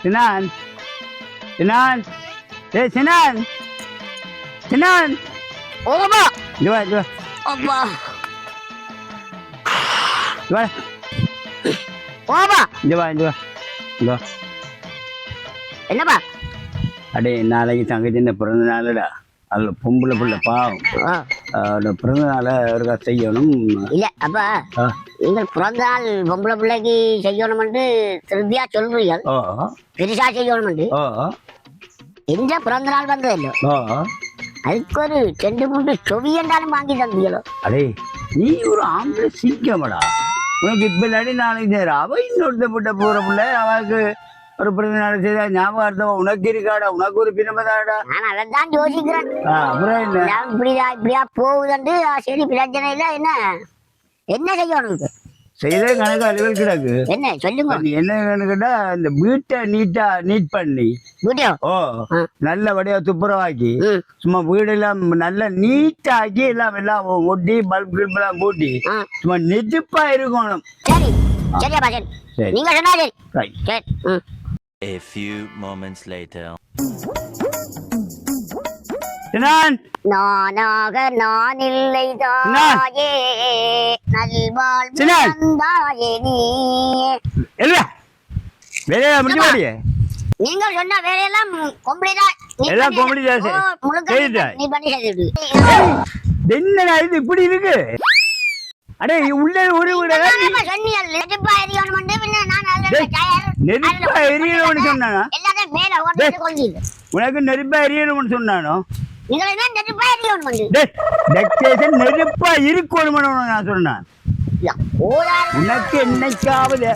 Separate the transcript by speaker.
Speaker 1: Sinan. Sinan. Sinan. Sinan.
Speaker 2: Oh, Pak.
Speaker 1: Dua.
Speaker 2: Apa?
Speaker 1: Dua.
Speaker 2: Oh, Pak.
Speaker 1: Dua.
Speaker 2: என்ன Pak?
Speaker 1: அடே நாளைக்கு தங்கச்சின்னு பிறந்த நாளுடா. அது பொம்பளை பிள்ளை பாவம். பிறந்த நாளை அவருக்கா செய்யணும்.
Speaker 2: இல்ல அப்ப நீங்கள் பிறந்த நாள் பொம்பளை பிள்ளைக்கு செய்யணும்னு திருப்தியா சொல்றீங்க. பெருசா செய்யணும்னு எந்த பிறந்த நாள் வந்தது இல்லை. அதுக்கு ஒரு 2-3 சொவி என்றாலும் வாங்கி தந்தீங்களோ.
Speaker 1: அடே நீ ஒரு ஆம்பளை சீக்கிரமாடா. உனக்கு இப்ப இல்லாடி நாளைக்கு சேர அவ இன்னொருத்த போற பிள்ளை அவளுக்கு ஒரு பிறந்த நாள் செய்தா ஞாபகம் உனக்கு இருக்காடா. உனக்கு ஒரு பின்னமதாடா.
Speaker 2: நான் அதான் யோசிக்கிறேன்.
Speaker 1: அப்புறம் என்ன
Speaker 2: இப்படியா போகுதுண்டு. சரி பிரச்சனை இல்லை. என்ன செய்யணும்
Speaker 1: செய்த கணக்கு அலுவல் கிடக்கு.
Speaker 2: என்ன சொல்லுங்க.
Speaker 1: என்ன கேட்டா இந்த வீட்டை நீட் பண்ணி நல்லபடியா துப்புரவாக்கி சும்மா வீடெல்லாம் நல்லா நீட்டாக்கி எல்லாம் ஒட்டி பல்ப் எல்லாம் கூட்டி சும்மா நெஜிப்பா இருக்கணும்.
Speaker 2: சரி சரியாப்பா சரி நீங்க சொன்னா சரி சரி.
Speaker 3: A few moments later.
Speaker 2: நானாக நான் இல்லை தாயே நல்வாழ்வு தந்தாயே நீயே.
Speaker 1: வேலையா முடிஞ்ச மாதிரியே
Speaker 2: நீங்கள் சொன்ன வேலையெல்லாம்
Speaker 1: எல்லாம் காமெடி
Speaker 2: நீ பண்ணி செய்து.
Speaker 1: என்னடா இது இப்படி இருக்கு? அடே உள்ள ஒரு நெருப்பா எரியணும்னு சொன்னானா? உனக்கு நெருப்பா எரியணும்னு சொன்னானோ? நெருப்பா இருக்கணும்னு நான் சொன்னேன். உனக்கு என்னைக்காவது